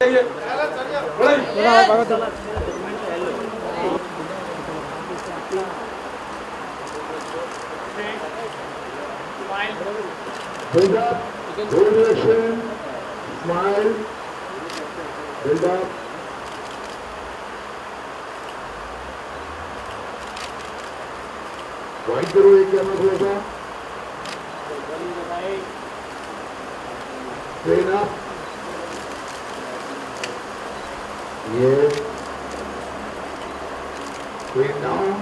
Build up, hold direction, smile, build up. Wide करो एक camera थोड़ा सा. Straight up. Yes. Straight down.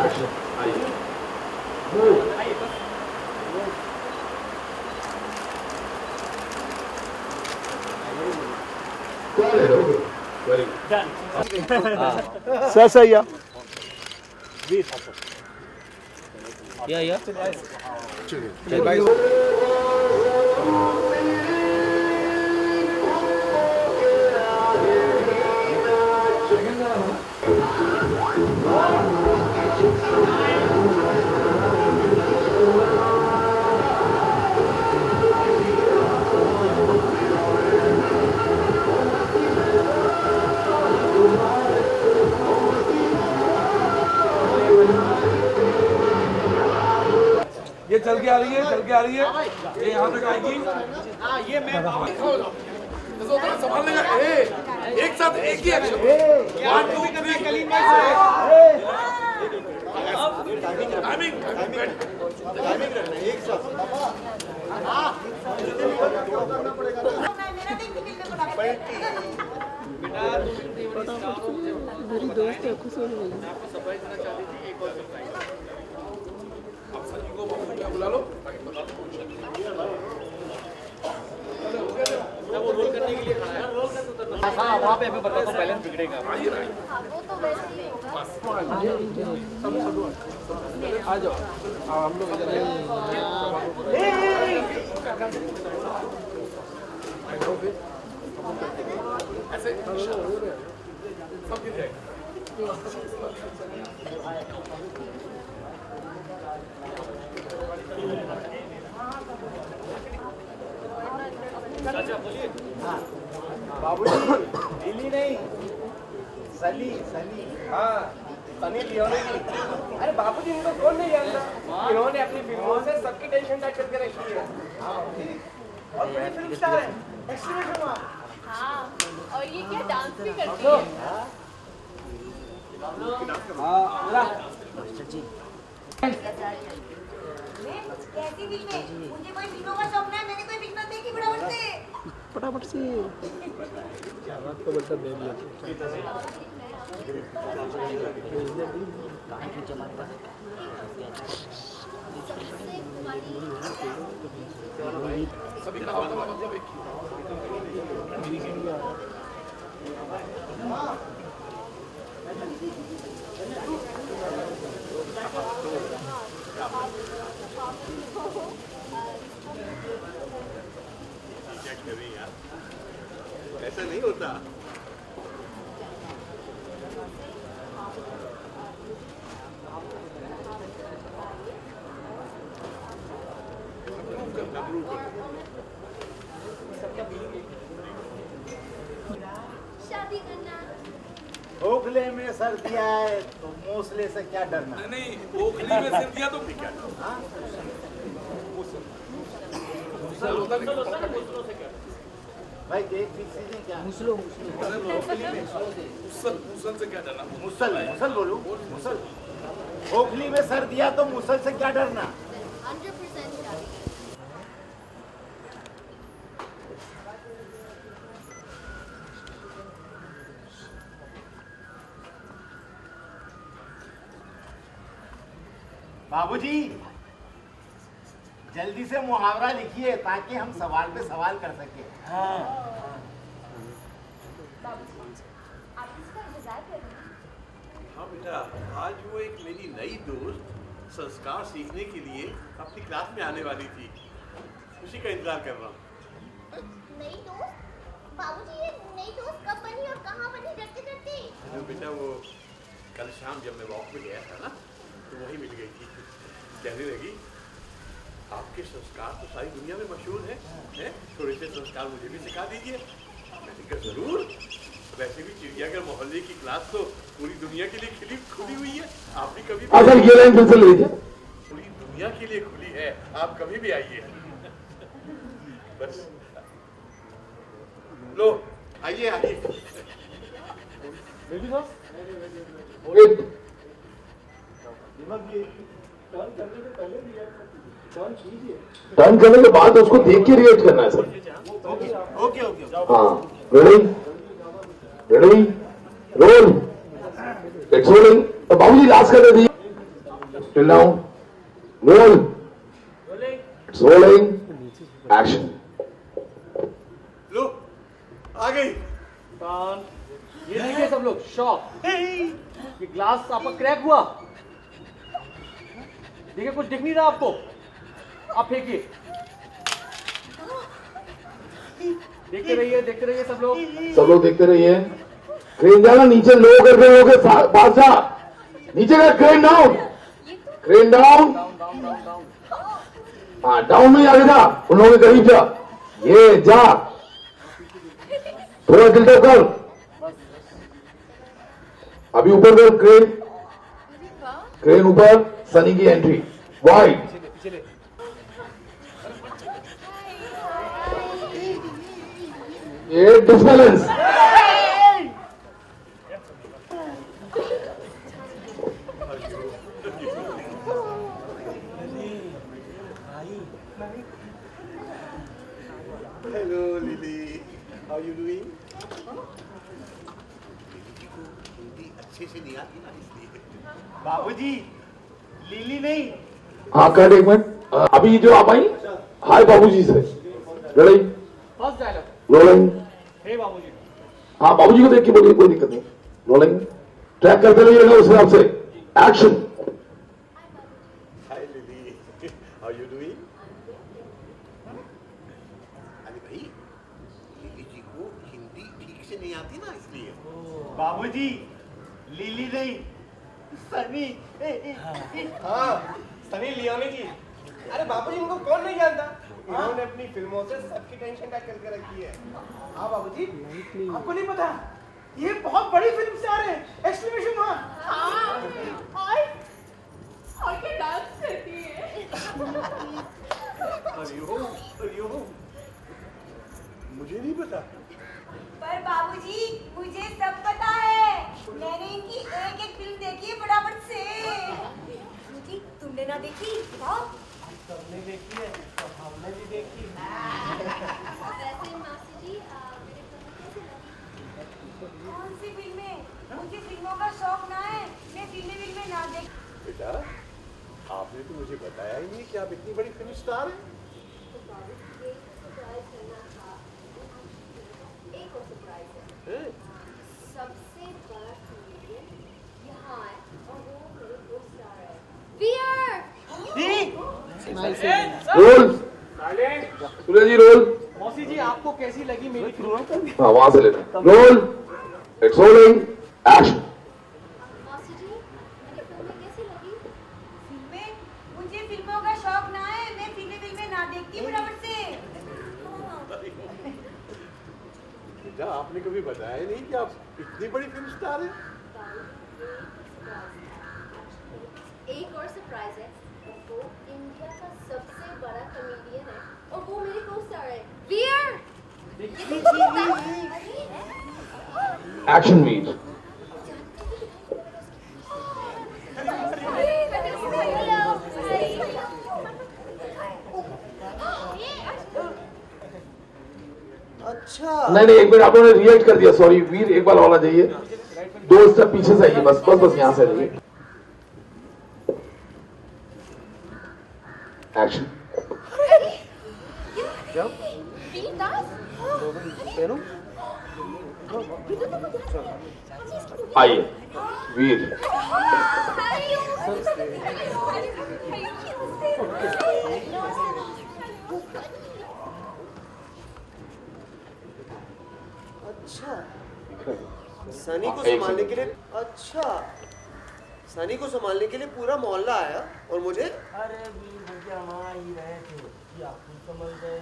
Action. Move. Got it. Okay. Very good. Done. Sir, yeah. Yeah. चलिए भाई. ये चल के आ रही है, ये यहाँ तक आएगी. हाँ ये मैं संभाल लेगा. एक साथ एक ही एक्शन. टाइमिंग एक साथ. मेरी दोस्त है खुश हो गई. बुला लो. वो रोल करने के लिए खड़ा है. हाँ वहाँ पे अभी बताता हूँ, बैलेंस बिगड़ेगा. आ जाओ हम लोग इधर ऐसे सब गिर जाएगा. बाबूजी दिल्ली नहीं सली. हाँ सनी लियोनी की. अरे बाबूजी इनको कौन नहीं जानता. इन्होंने अपनी फिल्मों से सबकी टेंशन टाइट करके रखी है. और बड़ी फिल्म स्टार है. एक्सट्रीम. हाँ और ये क्या डांस भी करती है. कैसी फिल्में? मुझे कोई फिल्मों का शौक नहीं. मैंने कोई फिल्म देखी फटाफट से. रात को बच्चा दे दिया. सभी का ऐसा नहीं होता. शादी करना. ओखले में सर दिया है तो मौसले से क्या डरना. नहीं ओखली में सिर दिया तो क्या. भाई देख पीछे से क्या. मुसल से क्या डरना. मुसल बोलूं. मुसल. ओखली में सर दिया तो मुसल से क्या डरना. 100% शादी. बाबूजी जल्दी से मुहावरा लिखिए ताकि हम सवाल पे सवाल कर सके. हाँ आप इसका इंतजार कर रहे हैं. हाँ बेटा, आज वो एक मेरी नई दोस्त संस्कार सीखने के लिए अपनी क्लास में आने वाली थी. उसी का इंतजार कर रहा हूँ. नई दोस्त? बाबूजी ये नई दोस्त कब बनी और कहाँ बनी? डरते डरते. बेटा वो कल शाम जब मैं वॉक पे गया था ना तो वही मिल गई थी. कहने लगी आपके संस्कार तो सारी दुनिया में मशहूर हैं? थोड़े से संस्कार मुझे भी सिखा दीजिए। मैंने कहा जरूर। वैसे भी चिड़ियाघर मोहल्ले की क्लास तो पूरी दुनिया के लिए खुली हुई है। आप भी कभी सर ये लाइन फिर से ले लीजिए। पूरी दुनिया के लिए खुली है, आप कभी भी आइए। बस लो आइए आइए। टर्न करने के बाद उसको देख के रिएक्ट करना है सर। ओके हाँ ready ready roll it's rolling. तो बाबूजी लास्ट कर दीजिए। Still now roll it's rolling action. लो आ गई। ये देखिए सब लोग शॉक। ये ग्लास आपका क्रैक हुआ। देखिए कुछ दिख नहीं रहा आपको। आप फेंकिए। देखते रहिए सब लोग देखते रहिए। क्रेन जाना नीचे लो करके लोगे पास जा। नीचे का क्रेन डाउन हाँ डाउन में आगे जा। उन लोगों के करीब जा। ये जा थोड़ा टिल्ट कर। अभी ऊपर कर क्रेन ऊपर। सनी की एंट्री वाइड। ये disbalance. Hello lily, how you doing? Hindi अच्छे से नहीं आती ना इसलिए। बाबूजी लिली नहीं। हाँ कट एक मिनट। अभी जो आप आई हाय बाबूजी से रेडी फर्स्ट डायलॉग रोलिंग। हे बाबूजी। हाँ बाबूजी को देख के बोलिए कोई दिक्कत नहीं। रोलिंग ट्रैक करते रहिएगा उस हिसाब से। Action. Hi lily, how you doing? अरे भाई लिली जी को हिंदी ठीक से नहीं आती ना इसलिए। बाबूजी लिली नहीं सनी। हाँ सनी लियोनी जी। अरे बाबूजी इनको कौन नहीं जानता। इन्होंने अपनी फिल्मों से सबकी टेंशन करके रखी है। हाँ बाबूजी आपको नहीं पता ये बहुत बड़ी फिल्म स्टार है। Exclamation mark. हाँ और क्या डांस करती है। हरिओम मुझे नहीं पता। पर बाबूजी मुझे सब पता है। मैंने इनकी एक एक फिल्म देखी है फटाफट से। बाबूजी तुमने ना देखी? सबने देखी है तो हमने भी देखी। वैसे मासी जी मेरे फिल्म कैसी लगी? कौन सी फिल्में? मुझे फिल्मों का शौक ना है। मैं फिल्में ना देख। बेटा आपने तो मुझे बताया ही नहीं कि आप इतनी बड़ी फिल्म स्टार हैं। तो बाबूजी ये सरप्राइज करना था। एक और सरप्राइज है। सबसे बड़ा कॉमेडियन यहाँ है और वो मेरे को स्टार है। वियर रोल सूर्य जी रोल। मौसी जी आपको कैसी लगी मेरी फिल्म? हाँ वहां से लेना। Roll it's rolling action. मासी जी मेरी फिल्में कैसी लगी? फिल्में? मुझे फिल्मों का शौक ना है। मैं फिल्में ना देखती फटाफट से। बेटा आपने कभी बताया नहीं कि आप इतनी बड़ी फिल्म स्टार हैं। एक और सरप्राइज है। वो इंडिया का सबसे बड़ा कॉमेडियन है और वो मेरे को स्टार है। Where action meet. अच्छा नहीं एक मिनट आप लोगों ने रिएक्ट कर दिया। सॉरी वीर एक बार वाला जाइए। 2 स्टेप पीछे से आइए। बस यहां से आइए। एक्शन। आइए वीर। अच्छा सनी को संभालने के लिए। अच्छा सनी को संभालने के लिए पूरा मोहल्ला आया और मुझे अरे वीर भैया वहाँ ही रहे थे कि आप समझ गए।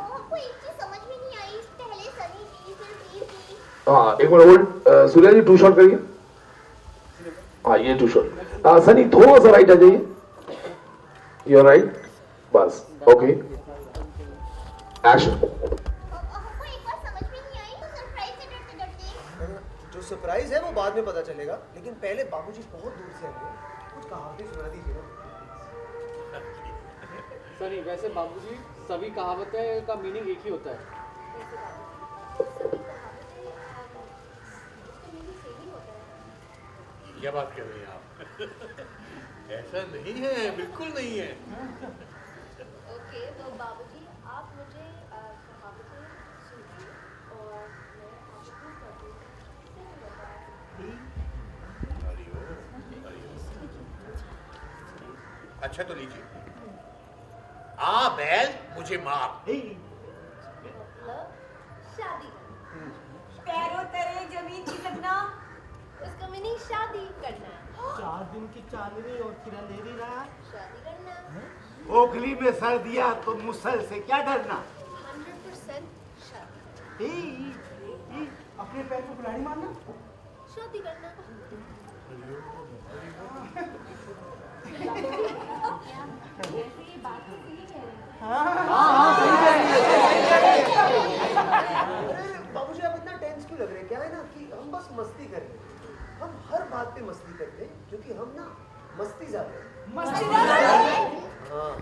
हमको एक चीज समझ में नहीं आई, पहले सनी की फिर वीर की। हाँ एक मिनट होल्ड, सूर्या जी 2 शॉट करिए। हाँ ये 2 शॉट। सनी थोड़ा सा राइट आ जाइए, यूर राइट, बस ओके एक्शन। हमको एक बात समझ में नहीं आई, सरप्राइज से डरते डरते। जो सरप्राइज है वो बाद में पता चलेगा, लेकिन पहले बाबूजी बहुत दूर से आएंगे, कुछ कहावतें सुना दीजिए ना। सनी वैसे बाबूजी सभी कहावतें का मीनिंग एक ही होता है। क्या बात कर रहे हैं आप? ऐसा नहीं है, बिल्कुल नहीं है। ओके तो बाबूजी आप मुझे कहावतें सुनिए और मैं आपको बताऊंगी। अच्छा तो लीजिए। आ बैल मुझे मार। मतलब शादी करना। पैरों तले जमीन खिसकना। उसका मीनिंग शादी करना। 4 दिन की चांदनी और फिर अंधेरी रात। शादी करना। ओखली में सर दिया तो मुसल से क्या डरना। 100% शादी। अपने पैर को बुलाड़ी मारना। शादी करना। बाबूजी आप इतना टेंस क्यों लग रहे हैं? क्या है ना कि हम बस मस्ती कर रहे हैं, हम हर बात पे मस्ती करते हैं क्योंकि हम ना मस्ती ज्यादा हैं। हाँ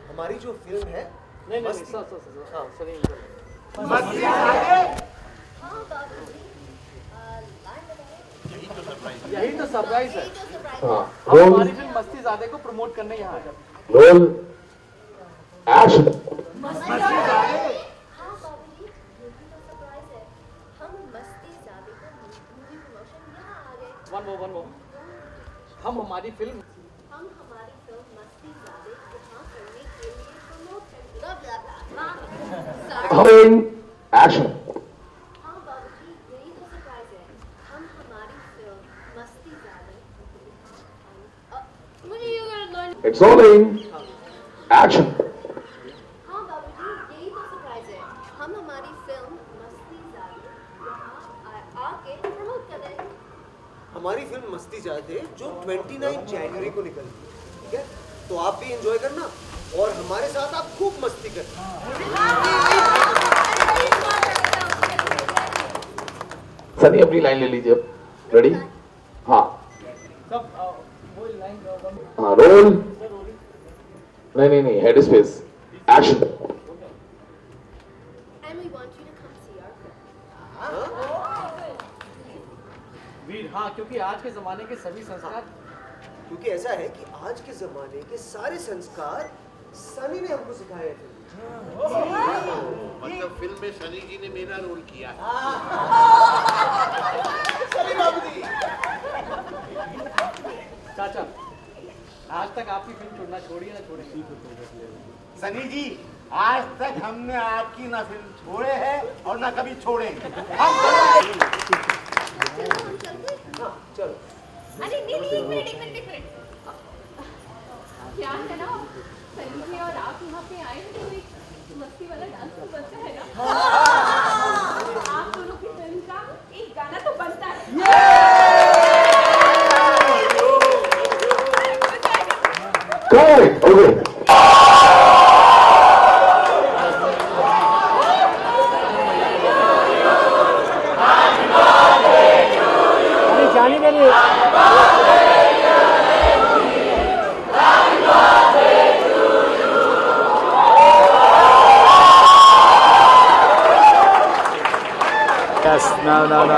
हमारी जो फिल्म है नहीं मस्ती- सर हाँ। सनी हाँ बाबूजी लाइन बताइए। यही तो सरप्राइज है। यही तो सरप्राइज हाँ है। हम रोल हमारी फिल्म मस्ती ज़्यादा को प्रमोट करने यहाँ आए। Roll action. हाँ बाबूजी यही तो सरप्राइज है। हम मस्ती ज़्यादा को मूवी प्रमोशन यहाँ आ गए। वन मोर हम हमारी फिल्म मस्ती ज़्यादा यहाँ करने के लिए प्रमोट करते रोलिंग एक्शन। हाँ बाबूजी यही तो सरप्राइज है। हम हमारी फिल्म मस्ती ज़्यादा मुझे ये करना है। It's rolling action. हाँ बाबूजी यही तो सरप्राइज है। हम हमारी फिल्म मस्ती ज़्यादा यहाँ आके प्रमोट कर रहे हैं। हमारी फिल्म मस्ती जाते जो 29 जनवरी को निकलती है, ठीक है? तो आप भी एंजॉय करना और हमारे साथ आप खूब मस्ती करना। सनी अपनी लाइन ले लीजिए अब, रेडी? हाँ हाँ रोल। नहीं head space action. And we want you to come see our film. वीर हाँ क्योंकि आज के ज़माने के सभी संस्कार क्योंकि ऐसा है कि आज के जमाने के सारे संस्कार सनी ने हमको सिखाए थे। मतलब फिल्म में सनी जी ने मेरा रोल किया है। सनी बाबूजी। चाचा आज तक आपकी फिल्म छोड़ना छोड़िए ना छोड़े। सनी जी आज तक हमने आपकी ना फिल्म छोड़े हैं और ना कभी छोड़ेंगे। हाँ चलो। अरे नहीं एक मिनट क्या है ना सनी जी और आप यहाँ पे आए हैं तो एक मस्ती वाला डांस तो बनता है ना। आप दोनों की फिल्म का एक गाना तो बनता है। Correct okay. जाने के लिए Yes, no.